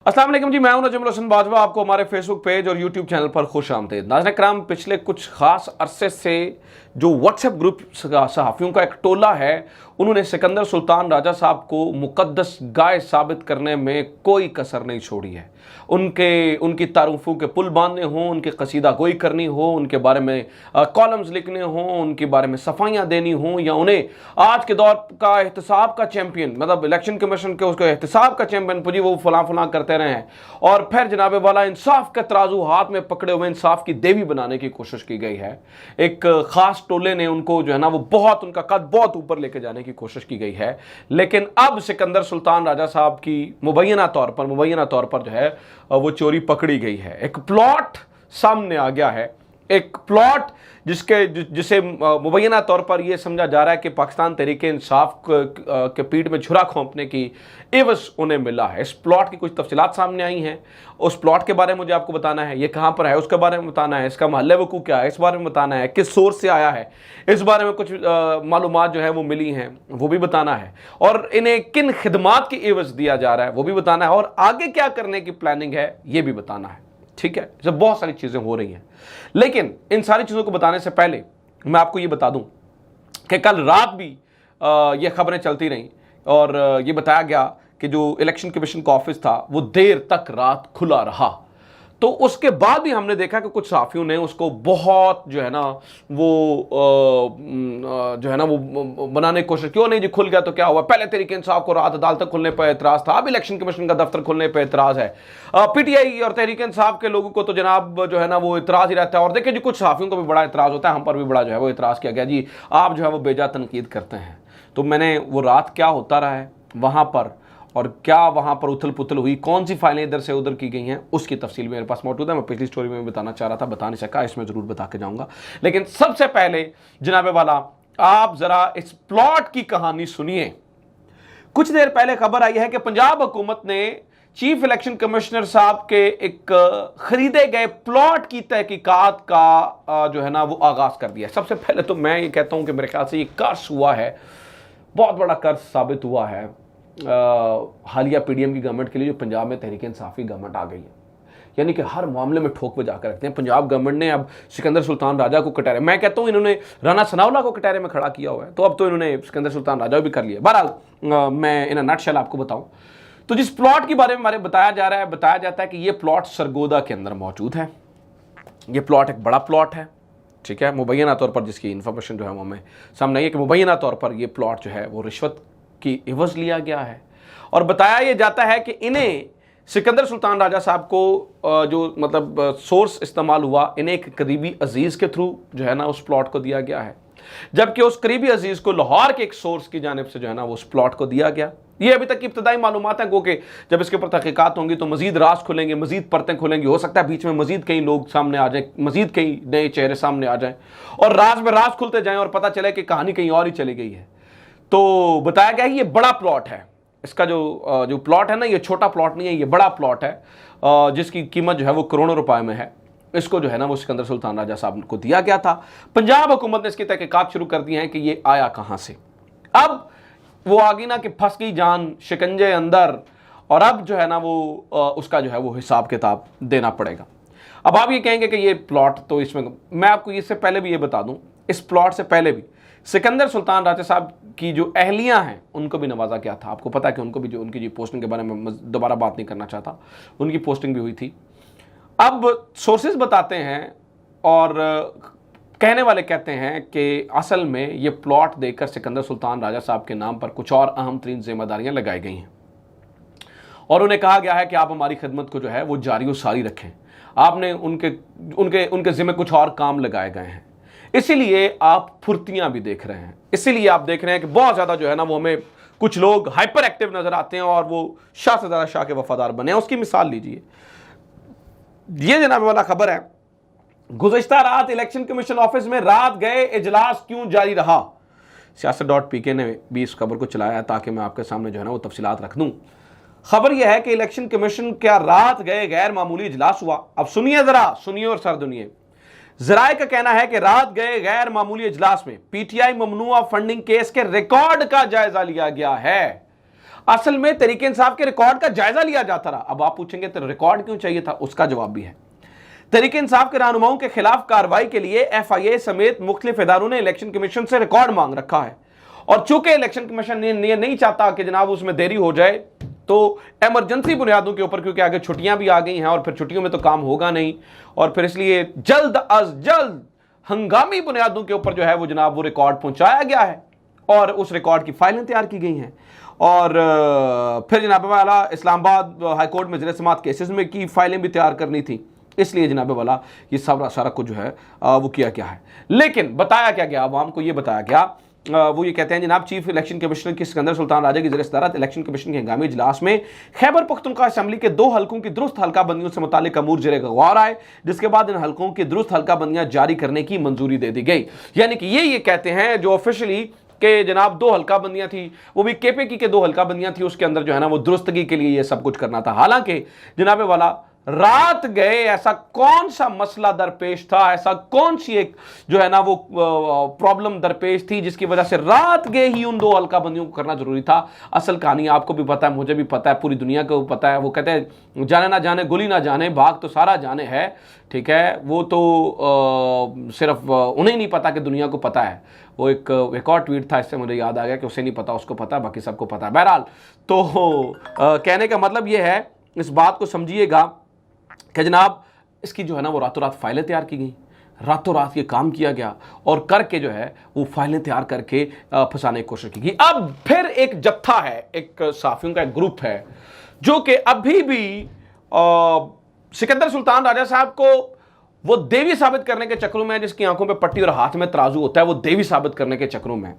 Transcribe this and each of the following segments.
अस्सलाम वालेकुम जी, मैं हूं नजमुल हसन बाजवा। आपको हमारे फेसबुक पेज और यूट्यूब चैनल पर खुश आमदीद। नाज़रीन कराम, पिछले कुछ खास अरसे से जो व्हाट्सएप ग्रुप सहाफ़ियों का एक टोला है, उन्होंने सिकंदर सुल्तान राजा साहब को मुकद्दस गाय साबित करने में कोई कसर नहीं छोड़ी है। उनकी तारुफों के पुल बांधने हों, उनकी कसीदा गोई करनी हो, उनके बारे में कॉलम्स लिखने हों, उनके बारे में सफाइयाँ देनी हों, या उन्हें आज के दौर का एहतसाब का चैंपियन, मतलब इलेक्शन कमीशन के उसको एहतसाब का चैंपियन पुजी वो फलां करते रहे हैं, और फिर जनाब वाला इंसाफ का तराजू हाथ में पकड़े हुए इंसाफ की देवी बनाने की कोशिश की गई है। एक खास टोले ने उनको जो है ना वो बहुत, उनका कद बहुत ऊपर लेके जाने की कोशिश की गई है। लेकिन अब सिकंदर सुल्तान राजा साहब की मुबैना तौर पर जो है वो चोरी पकड़ी गई है। एक प्लॉट सामने आ गया है, एक प्लॉट जिसे मुबैना तौर पर यह समझा जा रहा है कि पाकिस्तान तहरीके इंसाफ के पीठ में छुरा खोंपने की एवज उन्हें मिला है। इस प्लॉट की कुछ तफसीलात सामने आई हैं। उस प्लॉट के बारे में मुझे आपको बताना है, ये कहां पर है उसके बारे में बताना है, इसका महल्ले वकूअ क्या है इस बारे में बताना है, किस सोर्स से आया है इस बारे में कुछ मालूमात जो है वो मिली हैं वो भी बताना है, और इन्हें किन खिदमात की एवज दिया जा रहा है वो भी बताना है, और आगे क्या करने की प्लानिंग है ये भी बताना है। ठीक है, जब बहुत सारी चीजें हो रही हैं, लेकिन इन सारी चीजों को बताने से पहले मैं आपको ये बता दूं कि कल रात भी ये खबरें चलती रहीं और ये बताया गया कि जो इलेक्शन कमीशन का ऑफिस था वो देर तक रात खुला रहा। तो उसके बाद भी हमने देखा कि कुछ सहाफियों ने उसको बहुत जो है ना वो बनाने की कोशिश, क्यों नहीं जी खुल गया तो क्या हुआ, पहले तरीके इंसाफ को रात अदालत खुलने पर एतराज था, अब इलेक्शन कमीशन का दफ्तर खुलने पर एतराज है। पीटीआई और तहरीक इंसाफ के लोगों को तो जनाब जो है ना वो एतराज ही रहता है। और देखिए जी, कुछ सहाफियों को भी बड़ा एतराज होता है, हम पर भी बड़ा जो है वो एतराज किया गया जी आप जो है वो बेजा तनकीद करते हैं। तो मैंने वो रात क्या होता रहा है वहां पर, और क्या वहां पर उथल पुथल हुई, कौन सी फाइलें इधर से उधर की गई हैं, उसकी तफसील मेरे पास मौजूद है। मैं पिछली स्टोरी में भी बताना चाह रहा था, बता नहीं सका, इसमें जरूर बता के जाऊंगा। लेकिन सबसे पहले जनाबे वाला आप जरा इस प्लॉट की कहानी सुनिए। कुछ देर पहले खबर आई है कि पंजाब हुकूमत ने चीफ इलेक्शन कमिश्नर साहब के एक खरीदे गए प्लॉट की तहकीकात का जो है ना वो आगाज कर दिया। सबसे पहले तो मैं ये कहता हूं कि मेरे ख्याल से ये कर्ज हुआ है, बहुत बड़ा कर्ज साबित हुआ है हालिया पीडीएम की गवर्नमेंट के लिए, जो पंजाब में तहरीक इंसाफ की गवर्नमेंट आ गई है। यानी कि हर मामले में ठोक बजा कर रखते हैं। पंजाब गवर्नमेंट ने अब सिकंदर सुल्तान राजा को कटहरे, मैं कहता हूं इन्होंने राना सनाउल्लाह को कटहरे में खड़ा किया हुआ है, तो अब तो इन्होंने सिकंदर सुल्तान राजा भी कर लिया। बहरहाल मैं इन नटशेल आपको बताऊं तो जिस प्लॉट के बारे में हमारे बताया जाता है कि यह प्लॉट सरगोदा के अंदर मौजूद है। यह प्लॉट एक बड़ा प्लॉट है, ठीक है, मुबैना तौर पर जिसकी इंफॉर्मेशन जो है वो हमें सामने आई है कि मुबैना तौर पर यह प्लॉट जो है वो रिश्वत की एवज लिया गया है। और बताया यह जाता है कि इन्हें सिकंदर सुल्तान राजा साहब को जो मतलब सोर्स इस्तेमाल हुआ, इन्हें एक करीबी अजीज के थ्रू जो है ना उस प्लॉट को दिया गया है, जबकि उस करीबी अजीज को लाहौर के एक सोर्स की जानिब से जो है ना वो उस प्लॉट को दिया गया। ये अभी तक की इब्तदाई मालूमात है, गो के जब इसके ऊपर तहकीकात होंगी तो मजीद राज खुलेंगे, मजीद परतें खुलेंगी, हो सकता है बीच में मजीद कई लोग सामने आ जाए, मजीद कई नए चेहरे सामने आ जाए और राज में राज खुलते जाएं और पता चले कि कहानी कहीं और ही चली गई है। तो बताया गया है ये बड़ा प्लॉट है, इसका जो प्लॉट है ना ये छोटा प्लॉट नहीं है, ये बड़ा प्लॉट है जिसकी कीमत जो है वो करोड़ों रुपए में है। इसको जो है ना वो सिकंदर सुल्तान राजा साहब को दिया गया था। पंजाब हुकूमत ने इसकी तहकीकात शुरू कर दी है कि ये आया कहां से। अब वो आगे ना कि फंस गई जान शिकंजे अंदर, और अब जो है ना वो उसका जो है वो हिसाब किताब देना पड़ेगा। अब आप ये कहेंगे कि ये प्लॉट, तो इसमें मैं आपको इससे पहले भी ये बता दूं, इस प्लॉट से पहले भी सिकंदर सुल्तान राजा साहब की जो अहलियां हैं उनको भी नवाजा गया था। आपको पता है कि उनको भी जो उनकी जो पोस्टिंग के बारे में दोबारा बात नहीं करना चाहता, उनकी पोस्टिंग भी हुई थी। अब सोर्सेज बताते हैं और कहने वाले कहते हैं कि असल में ये प्लॉट देकर सिकंदर सुल्तान राजा साहब के नाम पर कुछ और अहम तरीन जिम्मेदारियां लगाई गई हैं, और उन्हें कहा गया है कि आप हमारी खिदमत को जो है वो जारी और सारी रखें। आपने उनके जिम्मे कुछ और काम लगाए गए हैं, इसीलिए आप फुर्तियां भी देख रहे हैं। इसीलिए आप देख रहे हैं कि बहुत ज्यादा जो है ना वो हमें कुछ लोग हाइपर एक्टिव नजर आते हैं और वो शाह से ज्यादा शाह के वफादार बने हैं। उसकी मिसाल लीजिए, ये जनाब वाला खबर है, गुज़श्ता रात इलेक्शन कमीशन ऑफिस में रात गए इजलास क्यों जारी रहा। सियासत.pk ने भी इस खबर को चलाया ताकि मैं आपके सामने जो है ना वो तफसीलात रख दूं। खबर यह है कि इलेक्शन कमीशन क्या रात गए गैर मामूली इजलास हुआ। अब सुनिए, जरा सुनिए और सर दुनिए। जराए का कहना है कि रात गए गैर मामूली इजलास में पीटीआई ममनुआ फंडिंग केस के रिकॉर्ड का जायजा लिया गया है। असल में तहरीक इंसाफ के रिकॉर्ड का जायजा लिया जाता रहा। अब आप पूछेंगे तो रिकॉर्ड क्यों चाहिए था, उसका जवाब भी है। तहरीक इंसाफ के रहनुमाओं के खिलाफ कार्रवाई के लिए FIA समेत मुख्तलिफ इदारों ने इलेक्शन कमीशन से रिकॉर्ड मांग रखा है, और चूंकि इलेक्शन कमीशन ने नहीं चाहता कि जनाब उसमें देरी हो जाए, तो इमरजेंसी बुनियादों के ऊपर, क्योंकि आगे छुट्टियां भी आ गई हैं और फिर छुट्टियों में तो काम होगा नहीं, और फिर इसलिए जल्द अज जल्द हंगामी बुनियादों के ऊपर जो है वो जनाब वो रिकॉर्ड पहुंचाया गया है, और उस रिकॉर्ड की फाइलें तैयार की गई हैं। और फिर जनाब वाला इस्लामाबाद हाई कोर्ट में ज़ेर समाअत केसेस में की फाइलें भी तैयार करनी थी, इसलिए जनाब वाला ये सारा कुछ जो है वो किया गया है। लेकिन बताया क्या गया, आवाम को ये बताया गया, वो ये कहते हैं जनाब चीफ इलेक्शन कमिश्नर की सिकंदर सुल्तान राजा की ज़ेर-ए-सदारत इलेक्शन कमीशन के हंगामी इजलास में खैबर पख्तूनख्वा असेंबली के 2 हलकों की दुरुस्त हल्का बंदियों से मुतालिक अमूर ज़ेर गौर आए, जिसके बाद इन हलकों की दुरुस्त हल्का बंदियां जारी करने की मंजूरी दे दी गई। यानी कि ये कहते हैं जो ऑफिशियली के जनाब 2 हल्का बंदियां थी, वो भी KPK के 2 हल्का बंदियां थी, उसके अंदर जो है ना वो दुरुस्तगी के लिए ये सब कुछ करना था। हालांकि जनाब वाला रात गए, ऐसा कौन सा मसला दरपेश था, ऐसा कौन सी एक जो है ना वो प्रॉब्लम दरपेश थी जिसकी वजह से रात गए ही उन 2 हल्का बंदियों को करना जरूरी था। असल कहानी आपको भी पता है, मुझे भी पता है, पूरी दुनिया को पता है। वो कहते हैं जाने ना जाने गोली ना जाने, भाग तो सारा जाने है, ठीक है। वो तो सिर्फ उन्हें नहीं पता कि दुनिया को पता है। वो एक और ट्वीट था, इससे मुझे याद आ गया कि उसे नहीं पता उसको पता, बाकी सबको पता है। बहरहाल तो कहने का मतलब ये है, इस बात को समझिएगा कि जनाब इसकी जो है ना वो रातों रात फाइलें तैयार की गई, रातों रात ये काम किया गया, और करके जो है वो फाइलें तैयार करके फंसाने की कोशिश की गई। अब फिर एक जत्था है, एक साफियों का एक ग्रुप है जो कि अभी भी सिकंदर सुल्तान राजा साहब को वो देवी साबित करने के चक्रों में, जिसकी आंखों पे पट्टी और हाथ में तराजू होता है, वो देवी साबित करने के चक्रों में,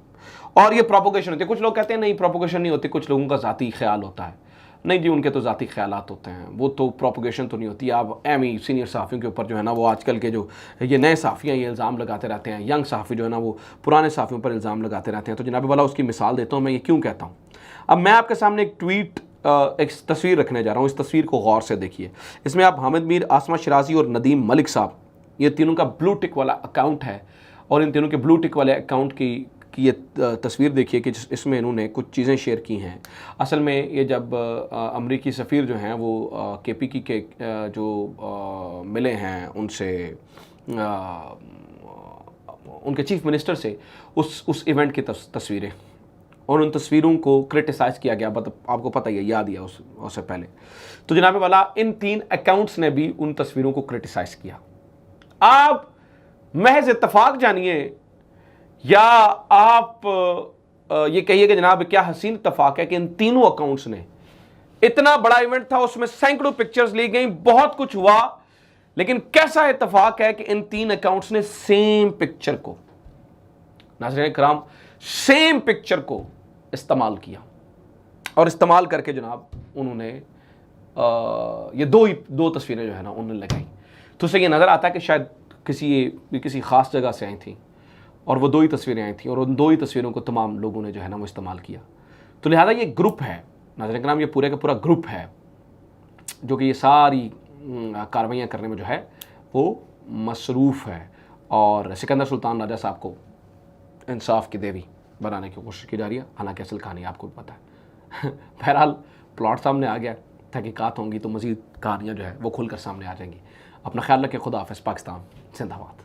और ये प्रोपोगेशन होती है। कुछ लोग कहते हैं नहीं प्रोपोगेशन नहीं होती, कुछ लोगों का जाती ख्याल होता है। नहीं जी, उनके तो जाती ख्यालात होते हैं, वो तो प्रोपोगेशन तो नहीं होती। आप एमी सीनियर सहाफ़ियों के ऊपर जो है ना वो आजकल के जो ये नए सहाफ़ी हैं ये इल्ज़ाम लगाते रहते हैं, यंग सहाफ़ी जो है ना वो पुराने सहाफ़ियों पर इल्ज़ाम लगाते रहते हैं। तो जनाब वाला उसकी मिसाल देता हूँ मैं, ये क्यों कहता हूँ। अब मैं आपके सामने एक ट्वीट, एक तस्वीर रखने जा रहा हूँ, इस तस्वीर को गौर से देखिए। इसमें आप हामिद मीर, आसमा शिराजी और नदीम मलिक साहब, ये तीनों का ब्लू टिक वाला अकाउंट है, और इन तीनों के ब्लू टिक वाले अकाउंट की ये तस्वीर देखिए कि इसमें इन्होंने कुछ चीज़ें शेयर की हैं। असल में ये जब अमरीकी सफ़ीर जो हैं वो KPK के जो मिले हैं उनसे, उनके चीफ मिनिस्टर से, उस इवेंट की तस्वीरें, और उन तस्वीरों को क्रिटिसाइज़ किया गया। मतलब आपको पता ही है, याद ही है उससे पहले। तो जनाब वाला इन 3 अकाउंट्स ने भी उन तस्वीरों को क्रिटिसाइज़ किया। आप महज इत्तफाक जानिए या आप ये कहिए कि जनाब क्या हसीन इत्तफाक है कि इन तीनों अकाउंट्स ने, इतना बड़ा इवेंट था, उसमें सैकड़ों पिक्चर्स ली गई, बहुत कुछ हुआ, लेकिन कैसा इत्तफाक है कि इन 3 अकाउंट्स ने सेम पिक्चर को, नाज़रीन किराम, सेम पिक्चर को इस्तेमाल किया, और इस्तेमाल करके जनाब उन्होंने ये दो तस्वीरें जो है ना उन्होंने लगाई। तो उससे ये नज़र आता है कि शायद किसी ख़ास जगह से आई थी, और वो 2 ही तस्वीरें आई थी, और उन 2 ही तस्वीरों को तमाम लोगों ने जो है ना वो इस्तेमाल किया। तो लिहाजा ये ग्रुप है, नाज़रीन किराम, ये पूरे का पूरा ग्रुप है जो कि ये सारी कार्रवाइयाँ करने में जो है वो मसरूफ़ है, और सिकंदर सुल्तान राजा साहब को इंसाफ की देवी बनाने की कोशिश की जा रही है। हालांकि असल कहानी आपको भी पता है। बहरहाल प्लॉट सामने आ गया, तहकीकात होंगी तो मज़ीद कहानियाँ जो है वो खुलकर सामने आ जाएंगी। अपना ख्याल रखें, खुदा हाफ़िज़, पाकिस्तान जिंदाबाद।